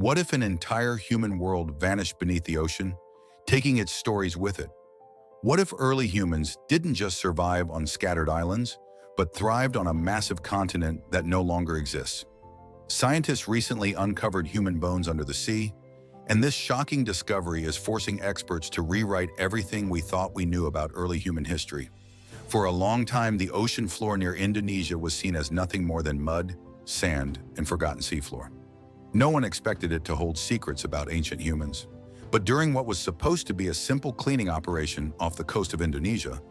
What if an entire human world vanished beneath the ocean, taking its stories with it? What if early humans didn't just survive on scattered islands, but thrived on a massive continent that no longer exists? Scientists recently uncovered human bones under the sea, and this shocking discovery is forcing experts to rewrite everything we thought we knew about early human history. For a long time, the ocean floor near Indonesia was seen as nothing more than mud, sand, and forgotten seafloor. No one expected it to hold secrets about ancient humans. But during what was supposed to be a simple cleaning operation off the coast of Indonesia,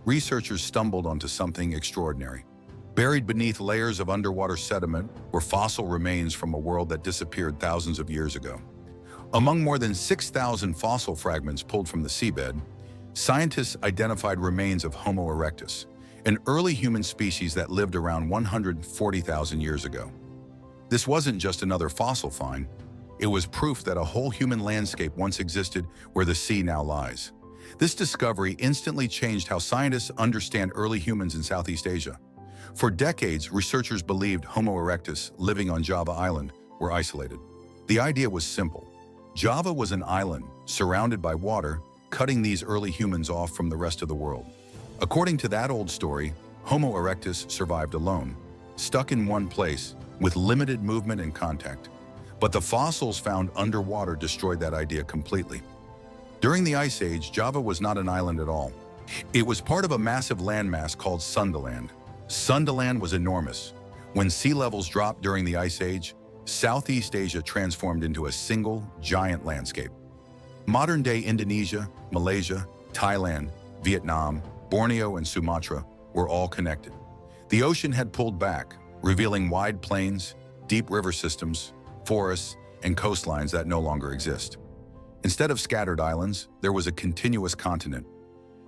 researchers stumbled onto something extraordinary. Buried beneath layers of underwater sediment were fossil remains from a world that disappeared thousands of years ago. Among more than 6,000 fossil fragments pulled from the seabed, scientists identified remains of Homo erectus, an early human species that lived around 140,000 years ago. This wasn't just another fossil find. It was proof that a whole human landscape once existed where the sea now lies. This discovery instantly changed how scientists understand early humans in Southeast Asia. For decades, researchers believed Homo erectus living on Java Island were isolated. The idea was simple. Java was an island surrounded by water, cutting these early humans off from the rest of the world. According to that old story, Homo erectus survived alone, stuck in one place, with limited movement and contact. But the fossils found underwater destroyed that idea completely. During the Ice Age, Java was not an island at all. It was part of a massive landmass called Sundaland. Sundaland was enormous. When sea levels dropped during the Ice Age, Southeast Asia transformed into a single, giant landscape. Modern-day Indonesia, Malaysia, Thailand, Vietnam, Borneo, and Sumatra were all connected. The ocean had pulled back, revealing wide plains, deep river systems, forests, and coastlines that no longer exist. Instead of scattered islands, there was a continuous continent.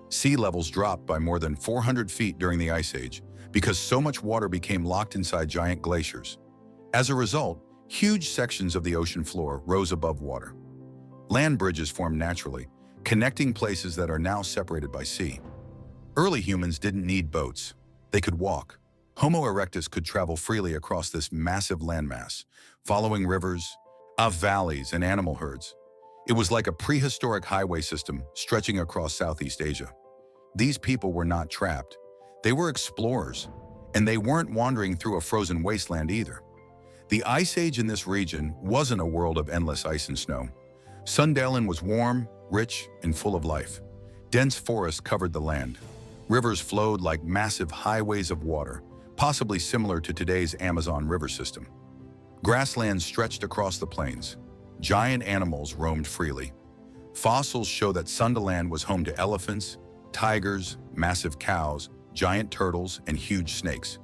Sea levels dropped by more than 400 feet during the Ice Age because so much water became locked inside giant glaciers. As a result, huge sections of the ocean floor rose above water. Land bridges formed naturally, connecting places that are now separated by sea. Early humans didn't need boats. They could walk. Homo erectus could travel freely across this massive landmass, following rivers, valleys, and animal herds. It was like a prehistoric highway system stretching across Southeast Asia. These people were not trapped. They were explorers, and they weren't wandering through a frozen wasteland either. The Ice Age in this region wasn't a world of endless ice and snow. Sundaland was warm, rich, and full of life. Dense forests covered the land. Rivers flowed like massive highways of water, possibly similar to today's Amazon River system. Grasslands stretched across the plains. Giant animals roamed freely. Fossils show that Sundaland was home to elephants, tigers, massive cows, giant turtles, and huge snakes.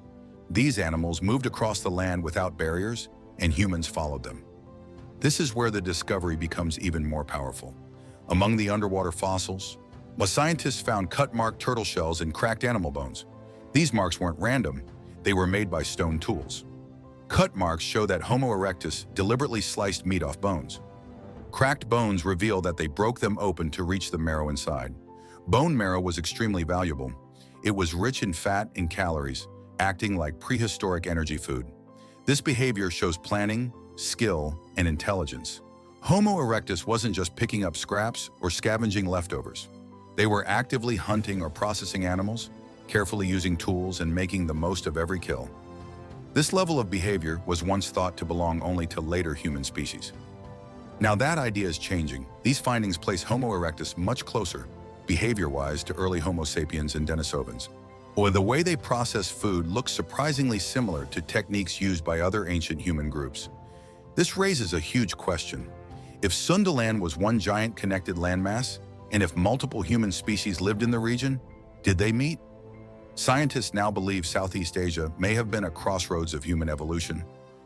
These animals moved across the land without barriers, and humans followed them. This is where the discovery becomes even more powerful. Among the underwater fossils, scientists found cut-marked turtle shells and cracked animal bones. These marks weren't random. They were made by stone tools. Cut marks show that Homo erectus deliberately sliced meat off bones. Cracked bones reveal that they broke them open to reach the marrow inside. Bone marrow was extremely valuable. It was rich in fat and calories, acting like prehistoric energy food. This behavior shows planning, skill, and intelligence. Homo erectus wasn't just picking up scraps or scavenging leftovers. They were actively hunting or processing animals, carefully using tools and making the most of every kill. This level of behavior was once thought to belong only to later human species. Now that idea is changing. These findings place Homo erectus much closer, behavior-wise, to early Homo sapiens and Denisovans. Or the way they process food looks surprisingly similar to techniques used by other ancient human groups. This raises a huge question. If Sundaland was one giant connected landmass, and if multiple human species lived in the region, did they meet? Scientists now believe Southeast Asia may have been a crossroads of human evolution.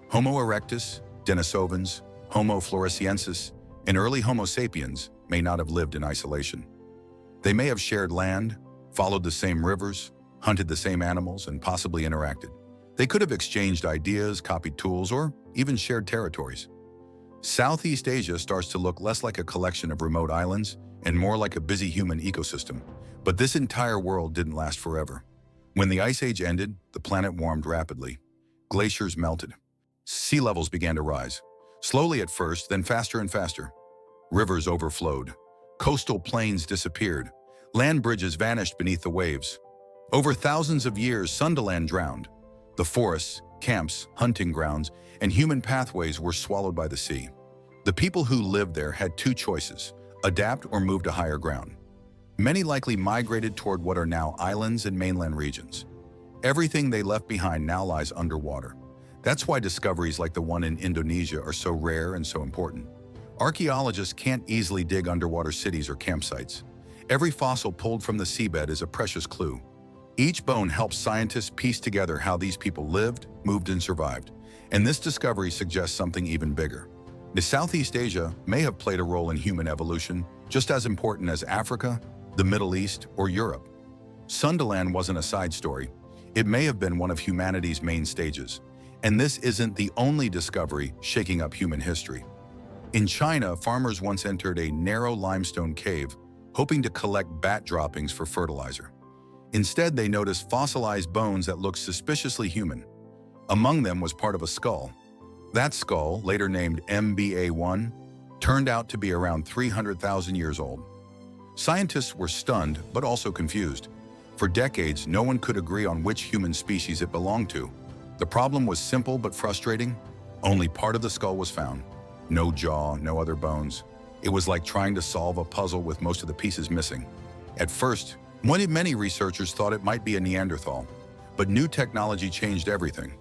Homo erectus, Denisovans, Homo floresiensis, and early Homo sapiens may not have lived in isolation. They may have shared land, followed the same rivers, hunted the same animals, and possibly interacted. They could have exchanged ideas, copied tools, or even shared territories. Southeast Asia starts to look less like a collection of remote islands and more like a busy human ecosystem. But this entire world didn't last forever. When the Ice Age ended, the planet warmed rapidly. Glaciers melted. Sea levels began to rise. Slowly at first, then faster and faster. Rivers overflowed. Coastal plains disappeared. Land bridges vanished beneath the waves. Over thousands of years, Sundaland drowned. The forests, camps, hunting grounds, and human pathways were swallowed by the sea. The people who lived there had two choices: adapt or move to higher ground. Many likely migrated toward what are now islands and mainland regions. Everything they left behind now lies underwater. That's why discoveries like the one in Indonesia are so rare and so important. Archaeologists can't easily dig underwater cities or campsites. Every fossil pulled from the seabed is a precious clue. Each bone helps scientists piece together how these people lived, moved, and survived. And this discovery suggests something even bigger. The Southeast Asia may have played a role in human evolution, just as important as Africa, the Middle East, or Europe. Sundaland wasn't a side story. It may have been one of humanity's main stages. And this isn't the only discovery shaking up human history. In China, farmers once entered a narrow limestone cave, hoping to collect bat droppings for fertilizer. Instead, they noticed fossilized bones that looked suspiciously human. Among them was part of a skull. That skull, later named MBA1, turned out to be around 300,000 years old. Scientists were stunned, but also confused. For decades, no one could agree on which human species it belonged to. The problem was simple but frustrating. Only part of the skull was found. No jaw, no other bones. It was like trying to solve a puzzle with most of the pieces missing. At first, many researchers thought it might be a Neanderthal, but new technology changed everything.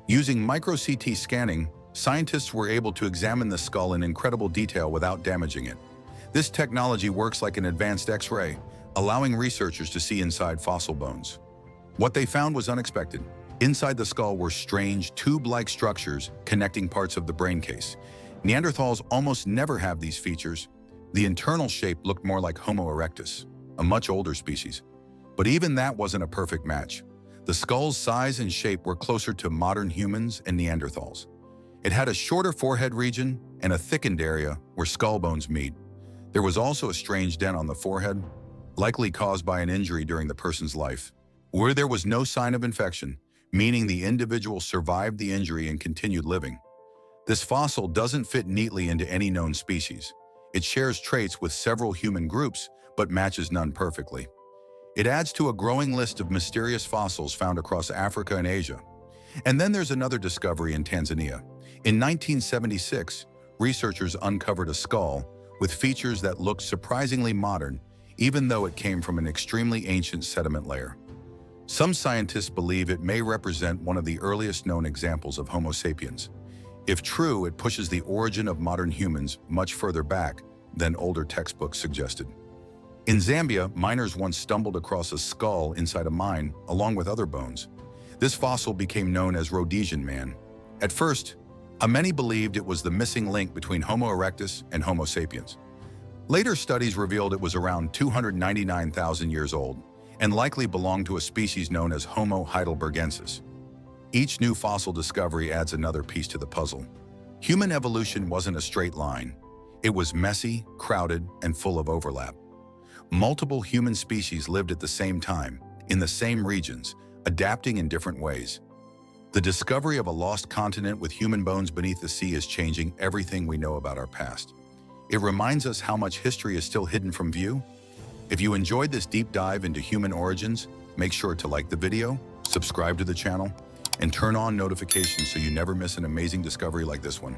Using micro-CT scanning, scientists were able to examine the skull in incredible detail without damaging it. This technology works like an advanced X-ray, allowing researchers to see inside fossil bones. What they found was unexpected. Inside the skull were strange, tube-like structures connecting parts of the brain case. Neanderthals almost never have these features. The internal shape looked more like Homo erectus, a much older species. But even that wasn't a perfect match. The skull's size and shape were closer to modern humans and Neanderthals. It had a shorter forehead region and a thickened area where skull bones meet. There was also a strange dent on the forehead, likely caused by an injury during the person's life, where there was no sign of infection, meaning the individual survived the injury and continued living. This fossil doesn't fit neatly into any known species. It shares traits with several human groups, but matches none perfectly. It adds to a growing list of mysterious fossils found across Africa and Asia. And then there's another discovery in Tanzania. In 1976, researchers uncovered a skull with features that looked surprisingly modern, even though it came from an extremely ancient sediment layer. Some scientists believe it may represent one of the earliest known examples of Homo sapiens. If true, it pushes the origin of modern humans much further back than older textbooks suggested. In Zambia, miners once stumbled across a skull inside a mine, along with other bones. This fossil became known as Rhodesian man. At first, many believed it was the missing link between Homo erectus and Homo sapiens. Later studies revealed it was around 299,000 years old, and likely belonged to a species known as Homo heidelbergensis. Each new fossil discovery adds another piece to the puzzle. Human evolution wasn't a straight line. It was messy, crowded, and full of overlap. Multiple human species lived at the same time, in the same regions, adapting in different ways. The discovery of a lost continent with human bones beneath the sea is changing everything we know about our past. It reminds us how much history is still hidden from view. If you enjoyed this deep dive into human origins, make sure to like the video, subscribe to the channel, and turn on notifications so you never miss an amazing discovery like this one.